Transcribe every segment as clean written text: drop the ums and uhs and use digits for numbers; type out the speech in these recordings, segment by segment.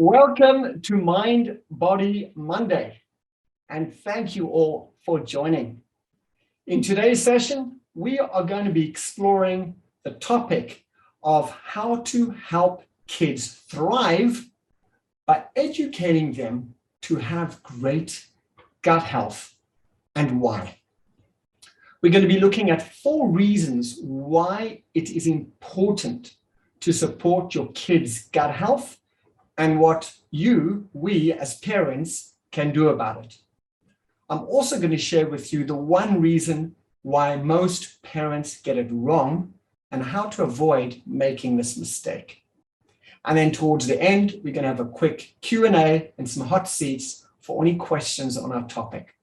Welcome to Mind Body Monday, and thank you all for joining. In today's session, we are going to be exploring the topic of how to help kids thrive by educating them to have great gut health and why. We're going to be looking at 4 reasons why it is important to support your kids' gut health and what we as parents can do about it. I'm also going to share with you the 1 reason why most parents get it wrong and how to avoid making this mistake. And then towards the end, we're going to have a quick Q&A and some hot seats for any questions on our topic.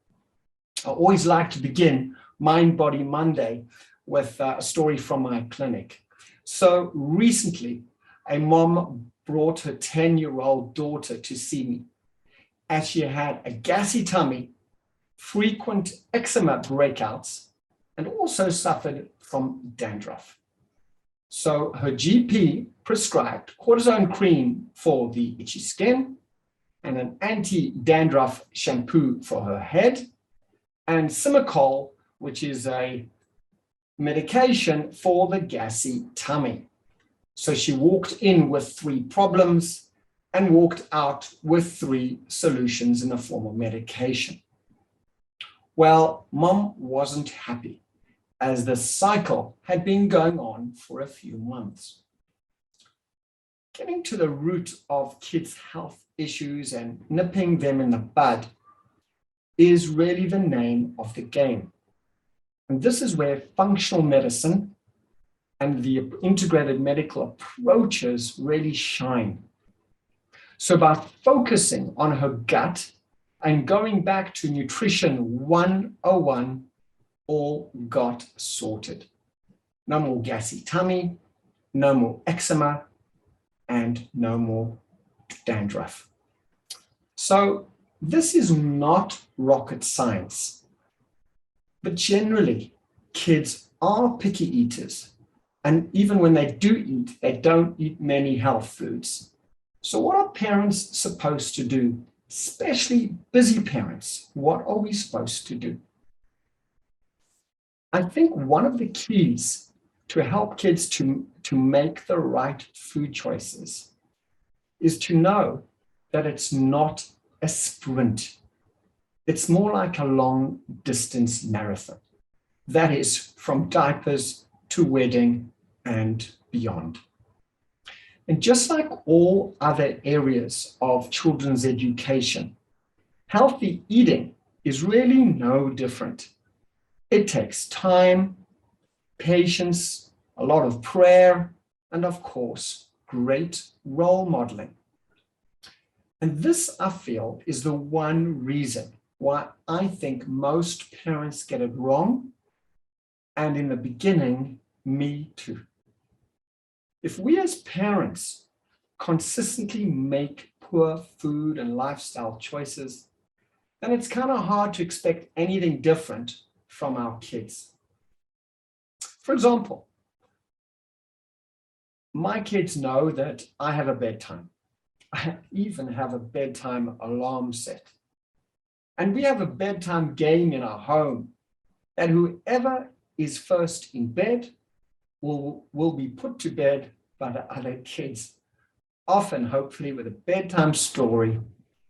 I always like to begin Mind Body Monday with a story from my clinic. So recently, a mom brought her 10-year-old daughter to see me as she had a gassy tummy, frequent eczema breakouts, and also suffered from dandruff. So her GP prescribed cortisone cream for the itchy skin and an anti-dandruff shampoo for her head and Simicol, which is a medication for the gassy tummy. So she walked in with 3 problems and walked out with 3 solutions in the form of medication. Well, mom wasn't happy as the cycle had been going on for a few months. Getting to the root of kids' health issues and nipping them in the bud is really the name of the game. And this is where functional medicine and the integrated medical approaches really shine. So by focusing on her gut and going back to nutrition 101, all got sorted. No more gassy tummy, no more eczema, and no more dandruff. So this is not rocket science, but generally kids are picky eaters. And even when they do eat, they don't eat many health foods. So what are parents supposed to do? Especially busy parents, what are we supposed to do? I think one of the keys to help kids to make the right food choices is to know that it's not a sprint. It's more like a long distance marathon. That is from diapers to wedding and beyond. And just like all other areas of children's education, healthy eating is really no different. It takes time, patience, a lot of prayer, and of course, great role modeling. And this, I feel, is the 1 reason why I think most parents get it wrong, and in the beginning, me too. If we as parents consistently make poor food and lifestyle choices, then it's kind of hard to expect anything different from our kids. For example, my kids know that I have a bedtime. I even have a bedtime alarm set. And we have a bedtime game in our home that whoever is first in bed will be put to bed by the other kids, often hopefully with a bedtime story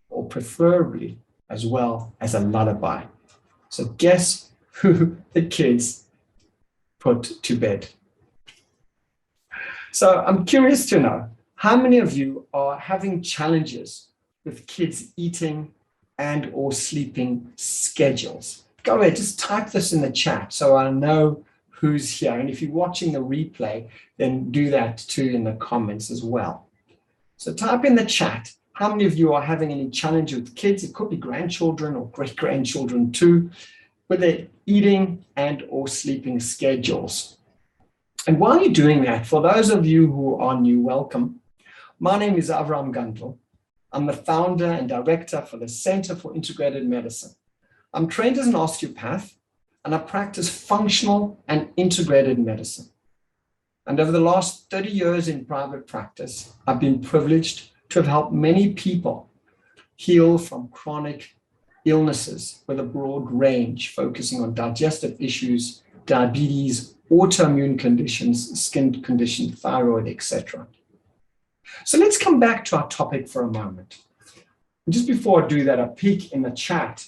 or preferably as well as a lullaby. So guess who the kids put to bed? So I'm curious to know, how many of you are having challenges with kids eating and or sleeping schedules? Go ahead, just type this in the chat so I know who's here. And if you're watching the replay, then do that too in the comments as well. So type in the chat, how many of you are having any challenge with kids? It could be grandchildren or great-grandchildren too, with their eating and or sleeping schedules. And while you're doing that, for those of you who are new, welcome. My name is Avraham Gundle. I'm the founder and director for the Center for Integrated Medicine. I'm trained as an osteopath, and I practice functional and integrated medicine. And over the last 30 years in private practice, I've been privileged to have helped many people heal from chronic illnesses with a broad range, focusing on digestive issues, diabetes, autoimmune conditions, skin conditions, thyroid, etc. So let's come back to our topic for a moment. Just before I do that, a peek in the chat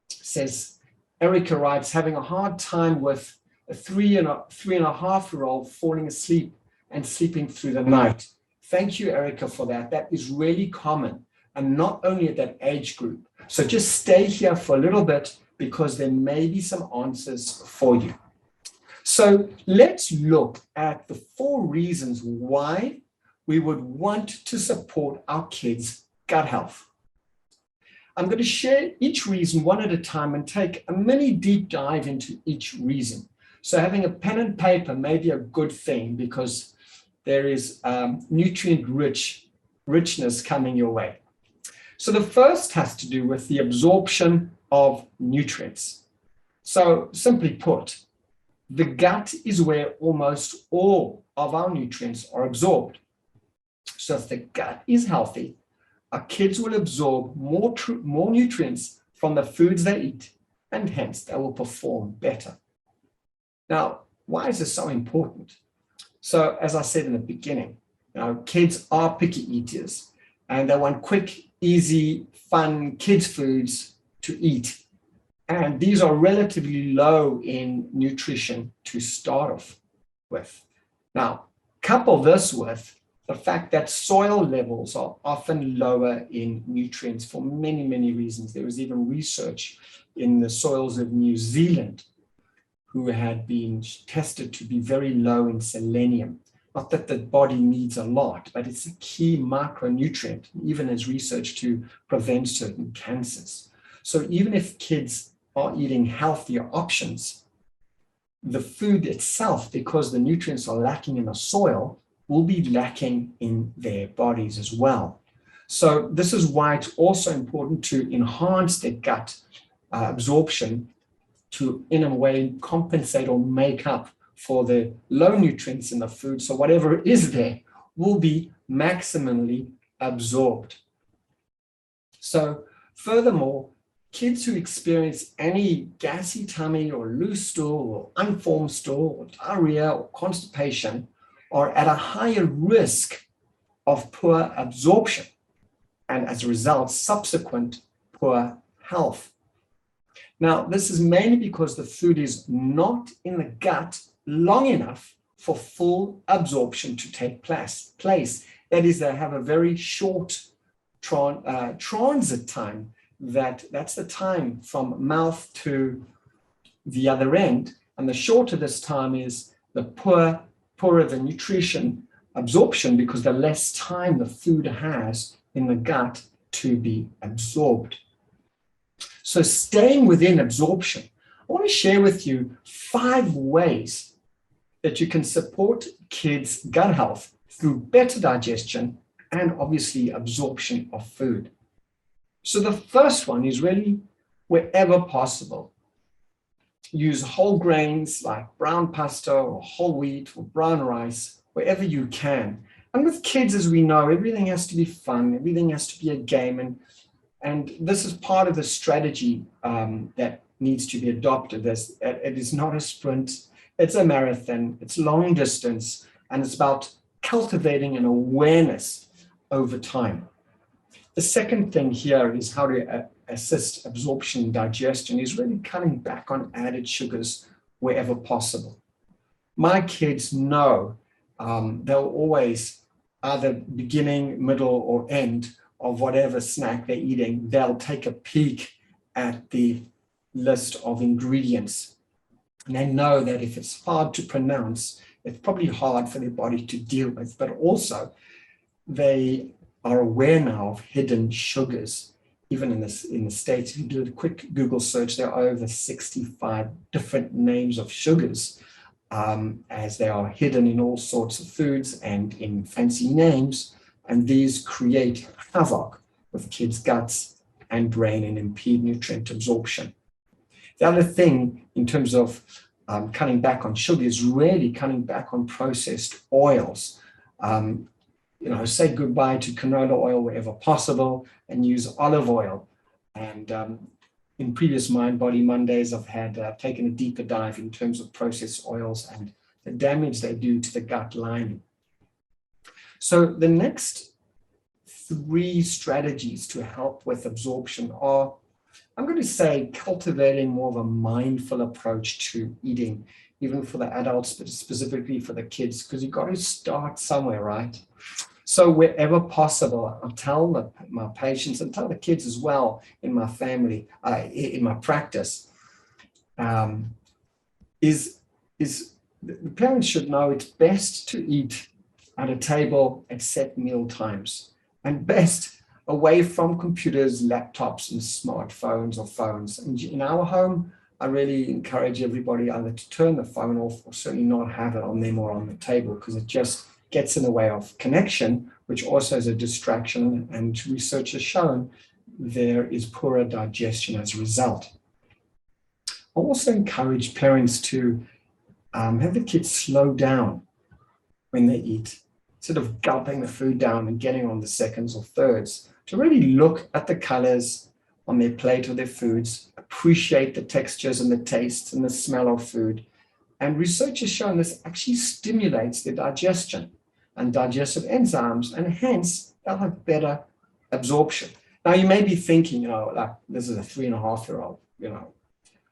says, Erica writes, having a hard time with a 3.5-year-old falling asleep and sleeping through the night. Thank you, Erica, for that. That is really common, and not only at that age group. So just stay here for a little bit because there may be some answers for you. So let's look at the 4 reasons why we would want to support our kids' gut health. I'm going to share each reason one at a time and take a mini deep dive into each reason. So having a pen and paper may be a good thing because there is nutrient richness coming your way. So the first has to do with the absorption of nutrients. So simply put, the gut is where almost all of our nutrients are absorbed. So if the gut is healthy, our kids will absorb more nutrients from the foods they eat, and hence they will perform better. Now, why is this so important? So as I said in the beginning, kids are picky eaters and they want quick, easy, fun kids' foods to eat. And these are relatively low in nutrition to start off with. Now, couple this with the fact that soil levels are often lower in nutrients for many, many reasons. There was even research in the soils of New Zealand who had been tested to be very low in selenium. Not that the body needs a lot, but it's a key macronutrient, even as research to prevent certain cancers. So even if kids are eating healthier options, the food itself, because the nutrients are lacking in the soil, will be lacking in their bodies as well. So this is why it's also important to enhance their gut absorption to, in a way, compensate or make up for the low nutrients in the food. So whatever is there will be maximally absorbed. So furthermore, kids who experience any gassy tummy or loose stool or unformed stool or diarrhea or constipation are at a higher risk of poor absorption and as a result, subsequent poor health. Now, this is mainly because the food is not in the gut long enough for full absorption to take place. That is, they have a very short transit time. That's the time from mouth to the other end. And the shorter this time is, the poorer the nutrition absorption, because the less time the food has in the gut to be absorbed. So staying within absorption, I want to share with you 5 ways that you can support kids' gut health through better digestion and obviously absorption of food. So the first one is really, wherever possible, use whole grains like brown pasta or whole wheat or brown rice, wherever you can. And with kids, as we know, everything has to be fun, everything has to be a game. And this is part of the strategy that needs to be adopted. It is not a sprint, it's a marathon, it's long distance, and it's about cultivating an awareness over time. The second thing here is how to assist absorption and digestion is really cutting back on added sugars wherever possible. My kids know they'll always, either beginning, middle, or end of whatever snack they're eating, they'll take a peek at the list of ingredients. And they know that if it's hard to pronounce, it's probably hard for their body to deal with, but also they are aware now of hidden sugars. Even in the States, if you do a quick Google search, there are over 65 different names of sugars, as they are hidden in all sorts of foods and in fancy names. And these create havoc with kids' guts and brain and impede nutrient absorption. The other thing in terms of cutting back on sugar is really cutting back on processed oils. say goodbye to canola oil wherever possible and use olive oil. And in previous Mind Body Mondays, I've had taken a deeper dive in terms of processed oils and the damage they do to the gut lining. So the next 3 strategies to help with absorption are, I'm going to say, cultivating more of a mindful approach to eating, even for the adults, but specifically for the kids, because you've got to start somewhere, right? So wherever possible, I'll tell my patients and tell the kids as well in my family, in my practice, is the parents should know it's best to eat at a table at set meal times, and best away from computers, laptops, and smartphones or phones. And in our home, I really encourage everybody either to turn the phone off or certainly not have it on them or on the table, because it just gets in the way of connection, which also is a distraction. And research has shown there is poorer digestion as a result. I also encourage parents to have the kids slow down when they eat, instead of gulping the food down and getting on the seconds or thirds, to really look at the colors on their plate or their foods, appreciate the textures and the tastes and the smell of food. And research has shown this actually stimulates their digestion and digestive enzymes, and hence they'll have better absorption. Now you may be thinking, like this is a 3.5-year-old,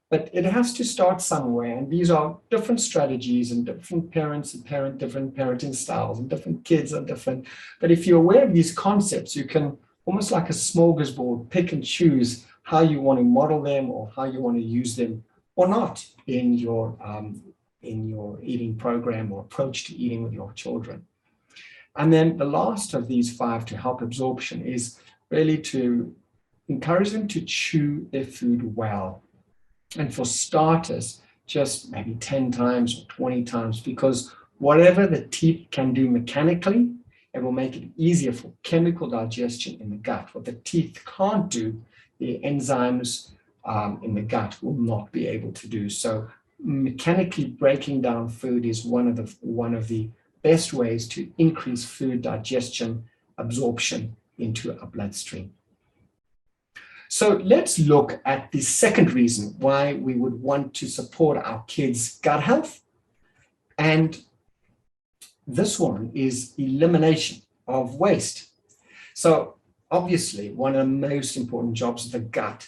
but it has to start somewhere. And these are different strategies, and different parents and different parenting styles, and different kids are different. But if you're aware of these concepts, you can, almost like a smorgasbord, pick and choose how you want to model them or how you want to use them or not in your eating program or approach to eating with your children. And then the last of these 5 to help absorption is really to encourage them to chew their food well. And for starters, just maybe 10 times or 20 times, because whatever the teeth can do mechanically, it will make it easier for chemical digestion in the gut. What the teeth can't do, the enzymes in the gut will not be able to do. So mechanically breaking down food is one of the best ways to increase food digestion, absorption into our bloodstream. So let's look at the second reason why we would want to support our kids' gut health. And this one is elimination of waste. So obviously, one of the most important jobs of the gut,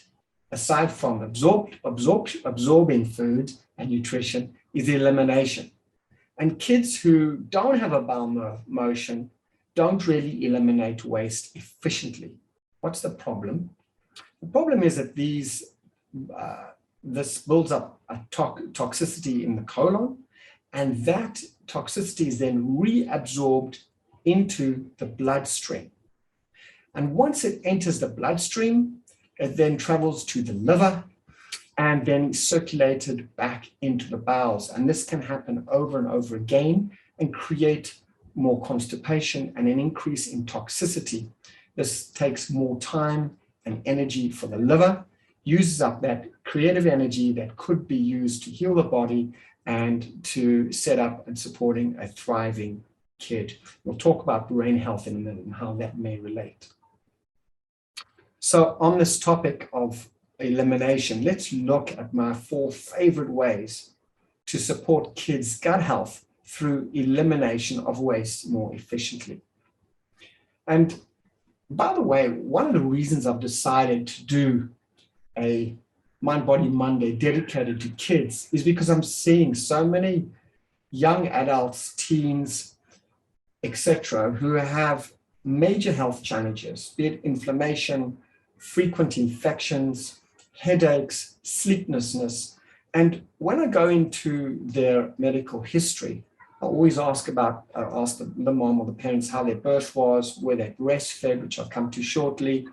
aside from absorbing food and nutrition, is the elimination. And kids who don't have a bowel motion don't really eliminate waste efficiently. What's the problem? The problem is that this builds up a toxicity in the colon, and that toxicity is then reabsorbed into the bloodstream. And once it enters the bloodstream, it then travels to the liver and then circulated back into the bowels. And this can happen over and over again and create more constipation and an increase in toxicity. This takes more time and energy for the liver, uses up that creative energy that could be used to heal the body and to set up and supporting a thriving kid. We'll talk about brain health in a minute and how that may relate. So on this topic of elimination, let's look at my 4 favorite ways to support kids' gut health through elimination of waste more efficiently. And by the way, one of the reasons I've decided to do a Mind Body Monday dedicated to kids is because I'm seeing so many young adults, teens, etc., who have major health challenges, be it inflammation, frequent infections, headaches, sleeplessness. And when I go into their medical history, I always ask the mom or the parents how their birth was, where they breastfed, which I'll come to shortly,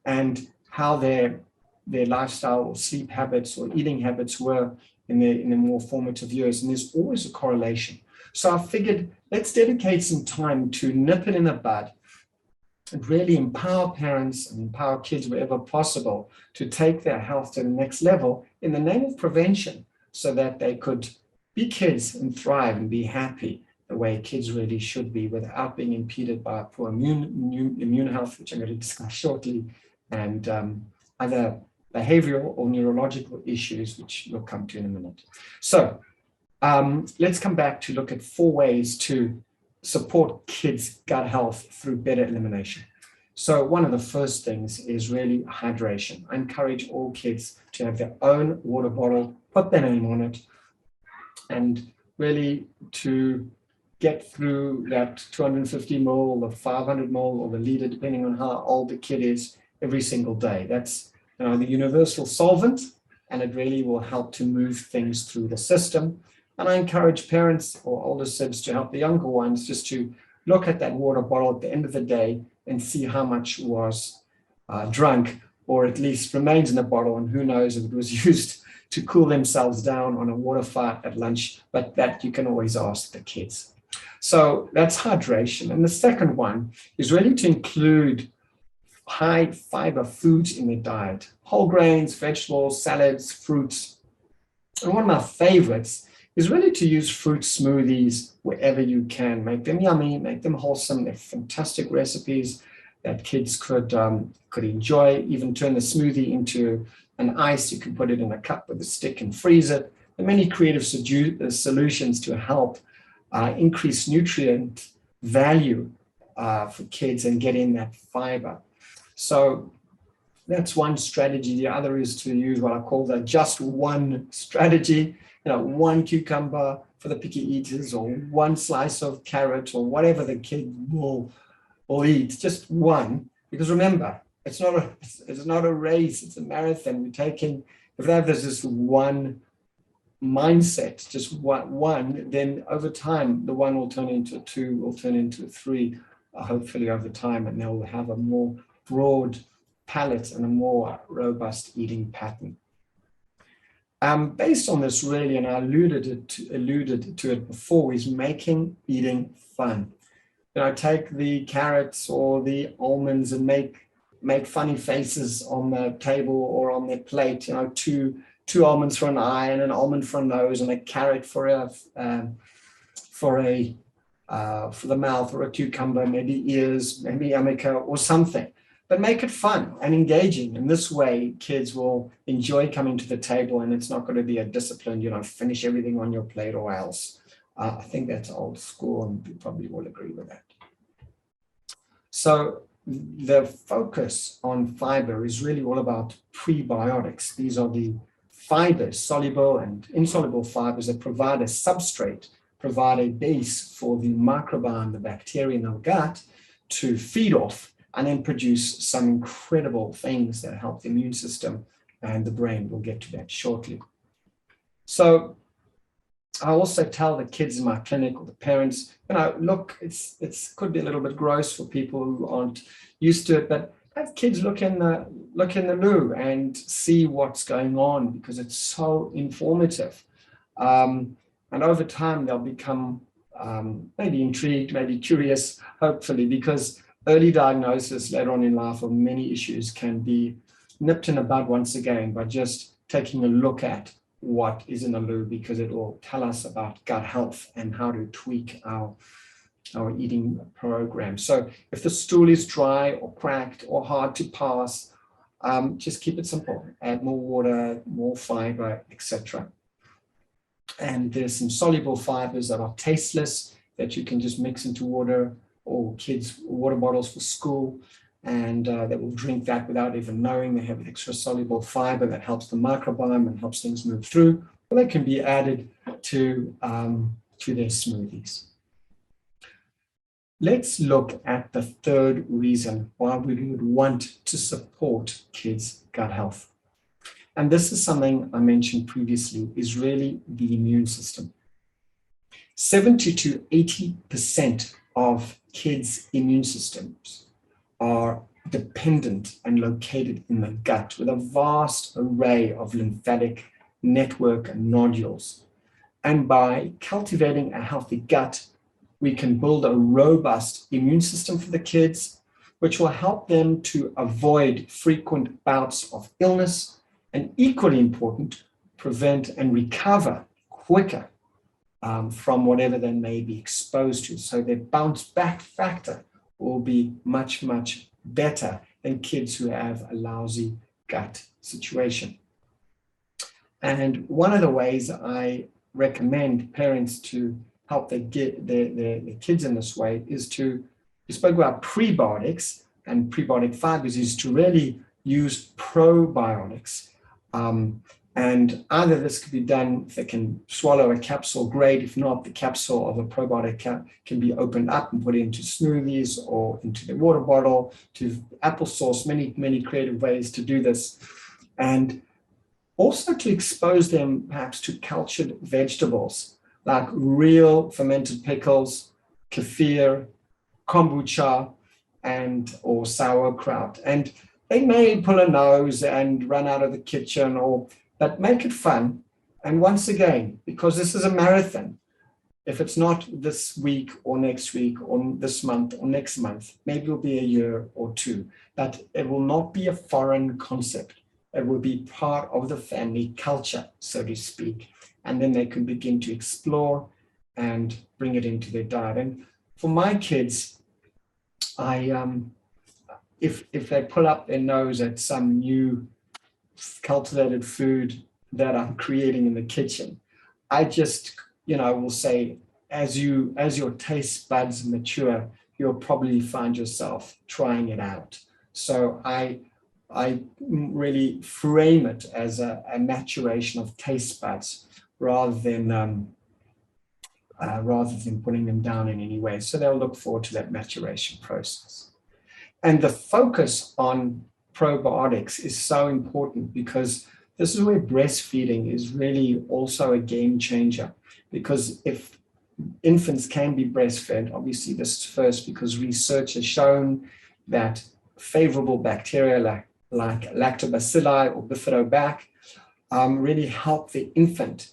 and how their lifestyle or sleep habits or eating habits were in the more formative years. And there's always a correlation. So I figured, let's dedicate some time to nip it in the bud and really empower parents and empower kids wherever possible to take their health to the next level in the name of prevention, so that they could be kids and thrive and be happy the way kids really should be without being impeded by poor immune health, which I'm going to discuss shortly, and other behavioral or neurological issues, which we'll come to in a minute. So let's come back to look at 4 ways to support kids' gut health through better elimination. So one of the first things is really hydration. I encourage all kids to have their own water bottle, put their name on it, and really to get through that 250 ml, the 500 ml, or the liter, depending on how old the kid is, every single day. That's the universal solvent, and it really will help to move things through the system. And I encourage parents or older sibs to help the younger ones just to look at that water bottle at the end of the day and see how much was drunk, or at least remains in the bottle, and who knows if it was used to cool themselves down on a water fight at lunch, but that you can always ask the kids. So that's hydration. And the second one is really to include high fiber foods in their diet, whole grains, vegetables, salads, fruits. And one of my favorites is really to use fruit smoothies wherever you can. Make them yummy, make them wholesome. They're fantastic recipes that kids could enjoy. Even turn the smoothie into an ice. You can put it in a cup with a stick and freeze it. There are many creative solutions to help increase nutrient value for kids and get in that fiber. So that's one strategy. The other is to use what I call the just one strategy. One cucumber for the picky eaters, or one slice of carrot, or whatever the kid will eat. Just one, because remember, it's not a race, it's a marathon. We're taking, if there's this one mindset, just one, then over time, the one will turn into a 2, will turn into a 3, hopefully over time, and they'll have a more broad palate and a more robust eating pattern. Based on this, really, and I alluded to it before, is making eating fun. Take the carrots or the almonds and make funny faces on the table or on their plate. Two almonds for an eye and an almond for a nose, and a carrot for the mouth, or a cucumber, maybe ears, maybe yarmulke or something. But make it fun and engaging. In this way, kids will enjoy coming to the table, and it's not going to be a disciplined, finish everything on your plate or else. I think that's old school, and you probably will agree with that. So the focus on fiber is really all about prebiotics. These are the fibers, soluble and insoluble fibers, that provide a substrate, provide a base for the microbiome, the bacteria in our gut, to feed off and then produce some incredible things that help the immune system and the brain. We'll get to that shortly. So I also tell the kids in my clinic, or the parents, look, it's could be a little bit gross for people who aren't used to it, but have kids look in the loo and see what's going on, because it's so informative. And over time, they'll become maybe intrigued, maybe curious, hopefully, because early diagnosis later on in life of many issues can be nipped in the bud once again by just taking a look at what is in the loo, because it will tell us about gut health and how to tweak our eating program. So if the stool is dry or cracked or hard to pass, just keep it simple. Add more water, more fiber, etc. And there's some soluble fibers that are tasteless that you can just mix into water, or kids' water bottles for school, and they will drink that without even knowing. They have extra soluble fiber that helps the microbiome and helps things move through. Or they can be added to their smoothies. Let's look at the third reason why we would want to support kids' gut health. And this is something I mentioned previously, is really the immune system. 70 to 80% of kids' immune systems are dependent and located in the gut, with a vast array of lymphatic network nodules. And by cultivating a healthy gut, we can build a robust immune system for the kids, which will help them to avoid frequent bouts of illness, and equally important, prevent and recover quicker from whatever they may be exposed to. So their bounce back factor will be much, much better than kids who have a lousy gut situation. And one of the ways I recommend parents to help their kids in this way is to, we spoke about prebiotics and prebiotic fibers, is to really use probiotics. And either this could be done, if they can swallow a capsule, great. If not, the capsule of a probiotic can be opened up and put into smoothies or into the water bottle, to applesauce, many creative ways to do this. And also to expose them perhaps to cultured vegetables, like real fermented pickles, kefir, kombucha, or sauerkraut. And they may pull a nose and run out of the kitchen, but make it fun. And once again, because this is a marathon, if it's not this week or next week or this month or next month, maybe it'll be a year or two, but it will not be a foreign concept. It will be part of the family culture, so to speak. And then they can begin to explore and bring it into their diet. And for my kids, if they pull up their nose at some new cultivated food that I'm creating in the kitchen, I just, will say, as your taste buds mature, you'll probably find yourself trying it out. So I really frame it as a maturation of taste buds rather than putting them down in any way. So they'll look forward to that maturation process. And the focus on probiotics is so important, because this is where breastfeeding is really also a game changer. Because if infants can be breastfed, obviously this is first because research has shown that favorable bacteria like lactobacilli or bifidobacter really help the infant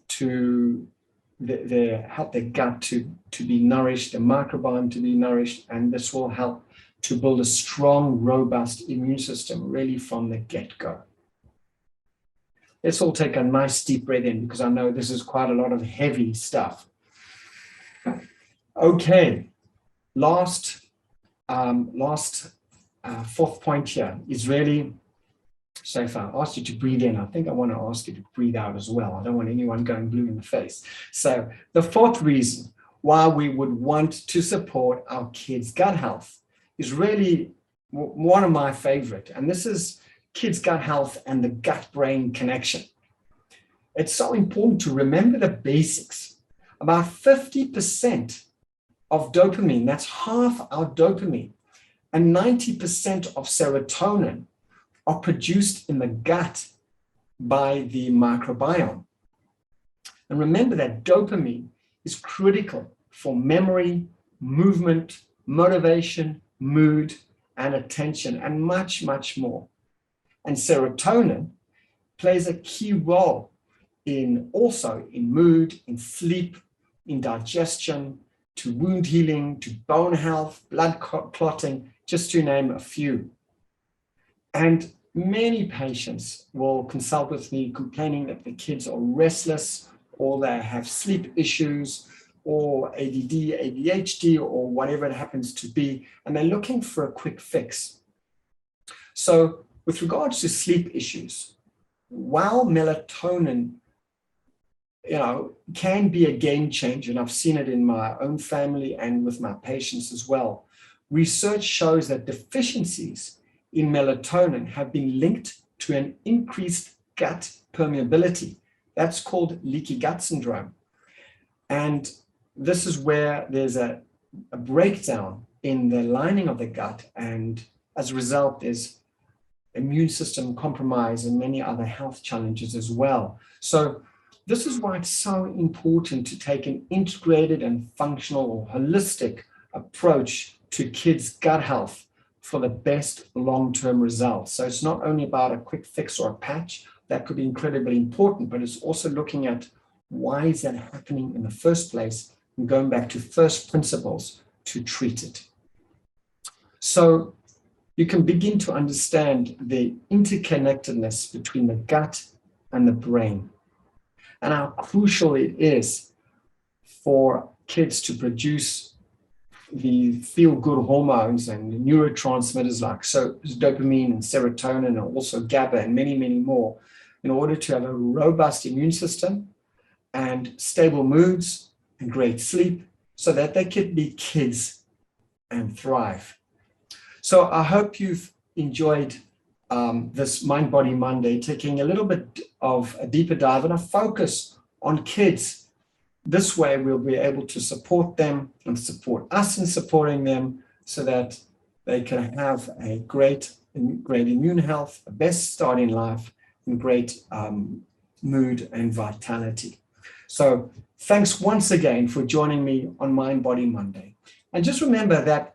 to help their gut to be nourished, the microbiome to be nourished, and this will help to build a strong, robust immune system really from the get-go. Let's all take a nice deep breath in, because I know this is quite a lot of heavy stuff. Okay, last fourth point here is really, so if I asked you to breathe in, I think I want to ask you to breathe out as well. I don't want anyone going blue in the face. So the fourth reason why we would want to support our kids' gut health is really one of my favorite, and this is kids' gut health and the gut-brain connection. It's so important to remember the basics. About 50% of dopamine, that's half our dopamine, and 90% of serotonin are produced in the gut by the microbiome. And remember that dopamine is critical for memory, movement, motivation, mood, and attention, and much, much more. And serotonin plays a key role in mood, in sleep, in digestion, to wound healing, to bone health, blood clotting, just to name a few. And many patients will consult with me complaining that the kids are restless, or they have sleep issues, or ADD, ADHD, or whatever it happens to be, and they're looking for a quick fix. So with regards to sleep issues, while melatonin, can be a game changer, and I've seen it in my own family and with my patients as well, research shows that deficiencies in melatonin have been linked to an increased gut permeability. That's called leaky gut syndrome. And this is where there's a breakdown in the lining of the gut, and as a result, there's immune system compromise and many other health challenges as well. So this is why it's so important to take an integrated and functional or holistic approach to kids' gut health for the best long-term results. So it's not only about a quick fix or a patch, that could be incredibly important, but it's also looking at why is that happening in the first place, and going back to first principles to treat it. So you can begin to understand the interconnectedness between the gut and the brain, and how crucial it is for kids to produce the feel-good hormones and neurotransmitters like dopamine and serotonin and also GABA and many, many more in order to have a robust immune system and stable moods and great sleep so that they can be kids and thrive. So I hope you've enjoyed this Mind Body Monday, taking a little bit of a deeper dive and a focus on kids. This way we'll be able to support them and support us in supporting them so that they can have a great immune health, the best start in life, and great mood and vitality. So thanks once again for joining me on Mind Body Monday. And just remember that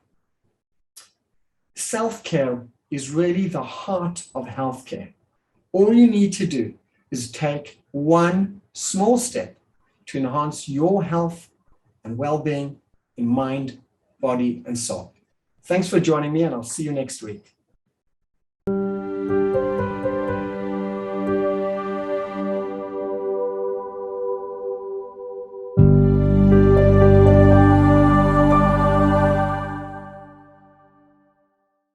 self-care is really the heart of healthcare. All you need to do is take one small step to enhance your health and well-being in mind, body, and soul. Thanks for joining me, and I'll see you next week.